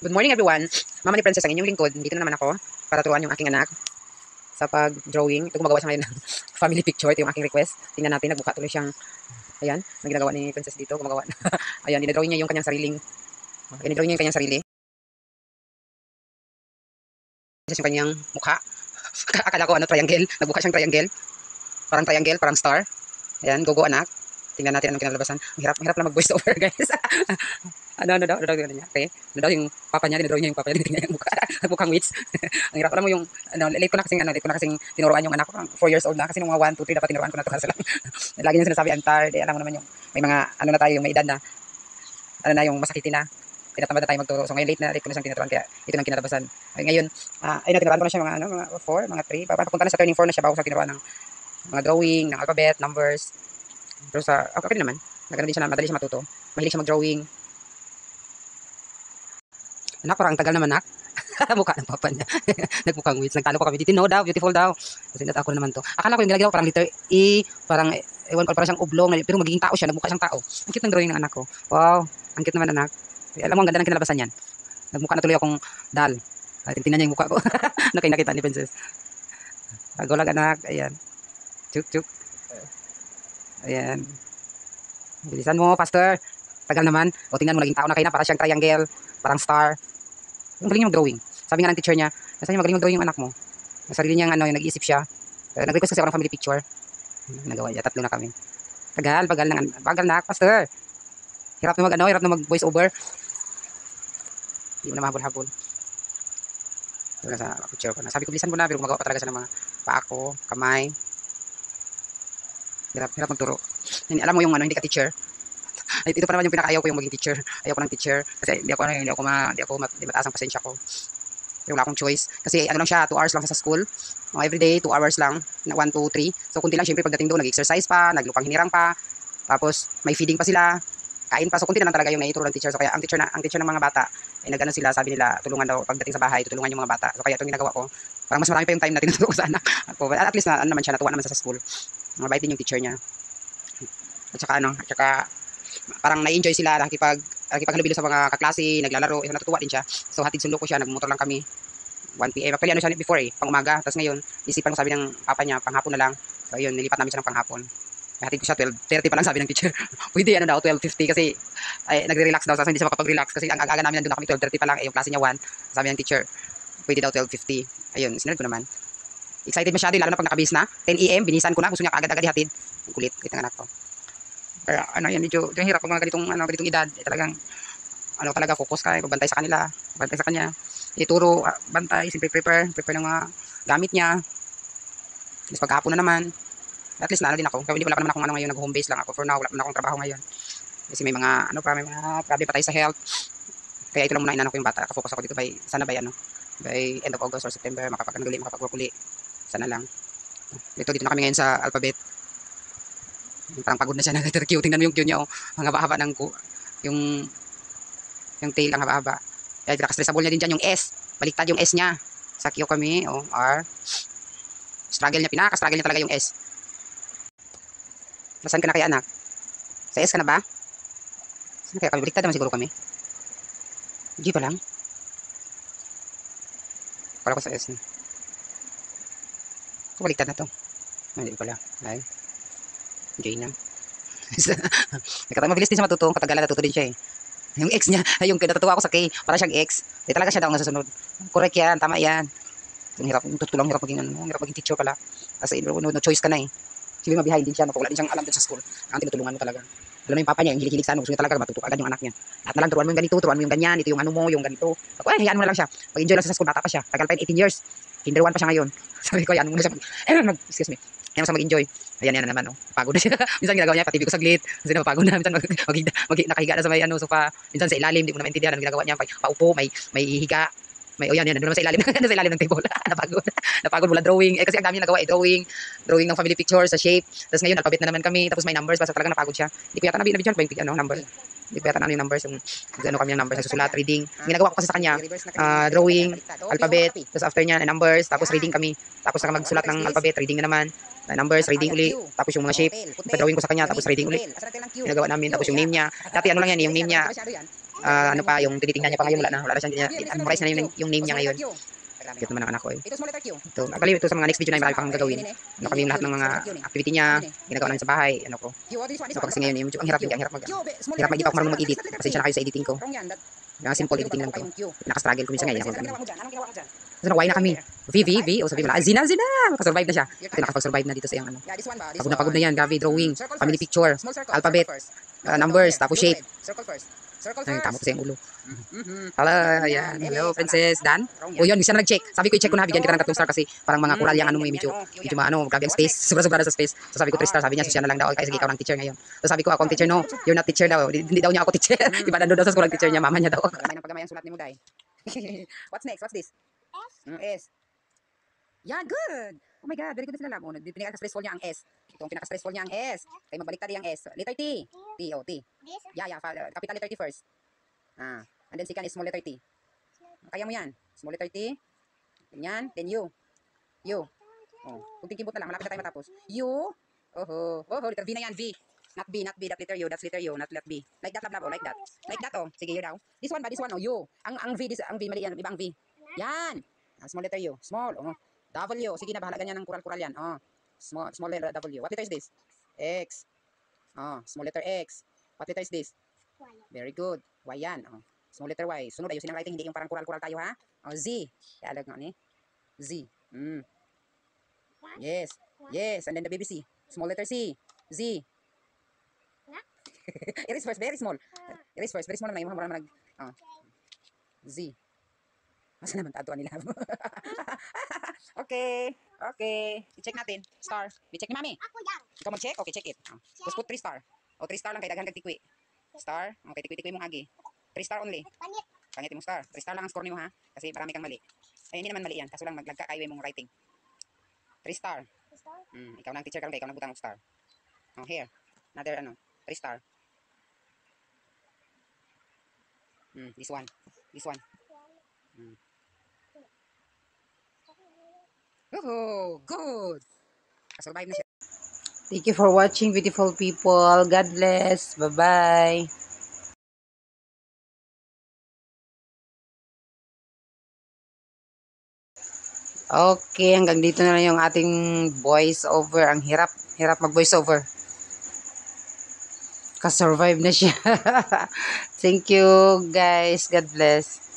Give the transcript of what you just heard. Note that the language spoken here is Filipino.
Good morning everyone. Mama ni Princess ang inyong lingkod. Dito na naman ako para turuan yung aking anak sa pag-drawing. Ito gumagawa siya ngayon ng family picture. Ito yung aking request. Tingnan natin, nagbuka tuloy siyang, ayan, ang ginagawa ni Princess dito. Gumagawa. Ayan, dinadrawing niya yung kanyang sariling, dinadrawing niya yung kanyang sarili. Yung kanyang mukha. Akala ko triangle. Nagbuka siyang triangle. Parang star. Ayan, go anak. Tingnan natin anong kinalabasan. Ang hirap lang mag-voice over, guys. ano daw niya. Okay. Ano daw yung papa niya, dinadrawing niya yung papa niya, tingnan yung mukha. Mukhang wits. Ang hirap. Alam mo yung, late ko na kasing tinuruan yung anak ko. 4 years old na. Kasi nung mga 1, 2, 3, dapat tinuruan ko na ito kasi lang. Lagi niya sinasabi, I'm tired. Alam mo naman yung, may mga, na tayo, yung may edad na, yung masakitin na. Tinatamad na tayo magturo. So ngayon late ko na siyang tinuruan. Kaya ito nang kinalabasan. Ngayon, tinuruan ko na siya mga 4, mga 3. Papunta na sa turning 4 na siya bago sa tinuruan ng mga drawing, ng alphabet, numbers. Pero okay naman. Nagano din siya na madali siya matuto. Mahilig siya mag-drawing. Anak, parang tagal naman, nak. Mukha ng papa niya. Nagmukhang wits. Nagtalo pa kami dito. No daw, beautiful daw. Kasi ako naman to. Akala ko yung ginagawa parang letter E, parang, ewan ko, parang siyang oblong. Pero magiging tao siya. Nagmukha siyang tao. Ang cute ng drawing ng anak ko. Wow. Ang cute naman, anak. Alam mo, ang ganda ng kinalabasan yan. Nagmukha na tuloy akong dal. Tingnan niya yung mukha ko. Nakita ni Princess. Bago lang, anak. Ayan. Chuk. Ayan. Bilisan mo, faster. Tagal naman. O tingnan mo, naging tao na kayo na. Para siyang triangle. Parang star. Ang galing mag-drawing. Sabi nga ng teacher niya, sabi niya magaling mag-drawing yung anak mo. Ang sarili niya, nag-iisip siya. Nag-request kasi ako ng family picture. Nagawa niya. 3 na kami. Bagal na, faster. Hirap na mag-voice over. Hindi mo na mahabol-habol. Ito na sa picture ko na. Sabi ko, bilisan mo na, pero gumagawa pa talaga siya ng mga paa ko, kamay. Hirap magturo. Alam mo yung hindi ka teacher. Ito pa naman yung pinakaayaw ko yung maging teacher. Ayaw ko ng teacher kasi hindi ako mataas ang pasensya ko. Yung wala akong choice. Kasi lang siya, 2 hours lang sa school. Everyday, 2 hours lang. 1, 2, 3. So, kunti lang syempre pagdating doon, nag-exercise pa, naglupang hinirang pa. Tapos, may feeding pa sila. Kain pa. So, kunti naman talaga yung naituro ng teacher. So, kaya ang teacher ng mga bata, nagano sila, sabi nila, tulungan daw pagdating sa bahay, tutulungan yung mga bata. So, kaya itong ginagawa ko. Parang mas marami pa yung time na tinuturo ko sa anak. At least na, naman siya, natuwa naman sa school. Mabait din yung teacher niya. At saka, parang na-enjoy sila, nakikipaghalubilo sa mga kaklase, naglalaro, natutuwa din siya. So hatid sundo ko siya, nagmotor lang kami 1 PM. Actually siya before pang umaga, tapos ngayon isipan ko, sabi ng papa niya panghapon na lang. So ayun, nilipat namin siya ng panghapon. Hatid ko siya 12:30 pa lang, sabi ng teacher. Pwede daw 12:50 kasi nagre-relax daw, hindi siya makapag-relax kasi ang aga namin nandun na kami 12:30 pa lang, yung klase niya 1. Sabi ng teacher, pwede daw 12:50. Ayun, sinunod ko naman. Excited masyado, lalo na pag nakabis na 10 AM, binisan ko na, gusto niya agad-agad ihatid. Ang kulit ng anak ko. Kaya yan, medyo hirap pag mga ganitong edad. Talagang talaga focus ka, pagbantay sa kanila, bantay sa kanya. Ituro, bantay, siyempre prepare ng mga gamit niya. Tapos pagkahapon na naman, at least din ako. Kaya hindi wala pa naman akong ngayon, nag-home base lang ako. For now, wala pa na akong trabaho ngayon. Kasi may mga may mga problem pa tayo sa health. Kaya ito lang muna inano ko yung bata. Nakafocus ako dito sana by end of August or September makapag-work uli. Sana lang. Dito na kami ngayon sa alphabet. Parang pagod na siya, nag-cute. Tingnan mo yung cute niya, ang haba-haba ng yung tail, ang haba-haba. Stressable niya din dyan yung S. Baliktad yung S niya. Sa Q kami, R. Pinaka-struggle niya talaga yung S. Nasaan ka na kaya, anak? Sa S ka na ba? Saan kaya kami? Baliktad naman siguro kami. G pa lang. Para ko sa S na. Baliktad na to. Hindi pala. Ay. J na. Mabilis din siya matuto. Katagalan natuto din siya Yung X niya, yung natutuwa ako sa K, para siyang X. Di talaga siya daw nasusunod. Correct yan, tama yan. Ang hirap, tutulang hirap maging teacher pala. Kasi no choice ka na Sige, mabihayin din siya, wala din siyang alam din sa school. Ang tinutulungan mo talaga. Alam mo yung papa niya, yung hilig-hilig sa gusto niya talaga matuto agad yung anak niya. At na lang, turuan mo yung ganito, turuan mo yung ganyan, ito yung mo, yung ganito. Ako, hayaan mo na lang siya. Mag-enjoy lang sa school, bata pa siya. Tagal pa 18 years. Kinder 1 pa siya ngayon. Sabi ko, hayaan mo na siya. Excuse me. Kaya sa mag-enjoy. Ayan naman, pagod na siya. Minsan ginagawa niya, pati ko saglit. Kasi napapagod na. Minsan nakahiga na sa may sofa. Minsan sa ilalim, di mo na maintindihan ang ginagawa niya. Paupo, may higa. Yan, naman sa ilalim, sa ilalim ng table. Napagod mula drawing. Kasi ang dami niya nagawa, drawing ng family picture sa shape. Tapos ngayon, alphabet na naman kami. Tapos may numbers, basta talaga napagod siya. Hindi ko yata nabidyan pa yung number. Hindi ko yata yung numbers, kami yung numbers, susulat, reading. Ang ginagawa ko kasi sa kanya, drawing, alphabet, tapos after niya, numbers, tapos reading kami. Tapos saka magsulat ng alphabet, reading na naman. Numbers, reading uli, tapos yung mga shape, ipa-drawing ko sa kanya, tapos reading uli. Ginagawa namin, tapos yung name niya. Dati lang yan, yung name niya, ano pa, yung tinitingnan niya pa ngayon, wala na siya, memorize na yung name niya ngayon. Cute naman ang anak ko eh. Ito, bali ito sa mga next video na marami pang gagawin. Ano kami yung lahat ng mga activity niya, ginagawa namin sa bahay, ano ko. Ano ko kasi ngayon, yung ang hirap hindi pa ako marunong mag-edit. Pasensya na kayo sa editing ko. Yung simple editing lang to. Nakastruggle ko minsan ngayon. Kasi why na kami. V, o sabi mo na, Zina, makasurvive na siya. Kasi nakapag-survive na dito sa iyang ano. Pagod na yan, grabe, drawing, family picture, alphabet, numbers, tapos shape. Ay, tamo ko sa iyong ulo. Hala, ayan. Hello, Princess Dan. O yun, siya na nag-check. Sabi ko, i-check ko na, bigyan kita ng 2 star kasi parang mga kural yung ano mo, medyo grabe ang space. Sobra-sobra na sa space. So sabi ko 3 star, sabi niya, siya na lang daw. Kaya sige, ikaw ng teacher ngayon. So sabi ko, ako ang teacher, no. You're not teacher daw. Hindi daw niya ako teacher. Diba, nandun daw sa school ang teacher niya, mama niya daw. Gamay ng paggamay ang sulat ni Muday. What's next? What's this? S. Yeah, good. Oh my God, very good na sila. Pinaka-stressful niya ang S. Ito ang pinaka-stressful niya ang S. Kaya mabaliktad yung S. Letter T. T, o, T. Yeah, capital letter T first. And then second is small letter T. Kaya mo yan. Small letter T. Ganyan. Then U. Oh, kung tingkimbot na lang, malapit na tayo matapos. U. Letter V na yan. V. Not B. That letter U. That's letter U. Not letter B. Like that, love. Like that. Like that, oh. Sige, you daw. This one, U. Ang V, mali yan. Ibang V. Yan. Small letter U. Small. Oh. W. Sige na, bahala ganyan ng kural-kural yan. Oh. Small letter W. What letter is this? X. Oh, small letter X. What letter is this? Very good. Y yan. Oh. Small letter Y. Sunod, ayusin ang writing. Hindi yung parang kural-kural tayo, ha? Oh, Z. Kaya alag nga ni. Z. Yes. And then the baby C. Small letter C. Z. Erase first. Very small. Erase first. Very small naman. Yung Z. Masa naman tatuan nila? Okay. I-check natin. Star. I-check ni Mami. Ikaw mag-check? Okay, check it. Just put 3 star. O, 3 star lang kay daghan kag tikwi. Star. Okay, tikwi mong agi. 3 star only. Pangit mong star. 3 star lang ang score nimo, ha? Kasi marami kang mali. Ay, hindi naman mali yan. Kaso lang maglagka kayo mong writing. 3 star. Ikaw lang teacher karon kay ikaw nagbutang og star. Oh, here. Another 3 star. This one. Oh, good. Survive na siya. Thank you for watching, beautiful people. God bless. Bye-bye. Okay, hanggang dito na lang yung ating voice over. Ang hirap mag-voice over. Ka-survive na siya. Thank you, guys. God bless.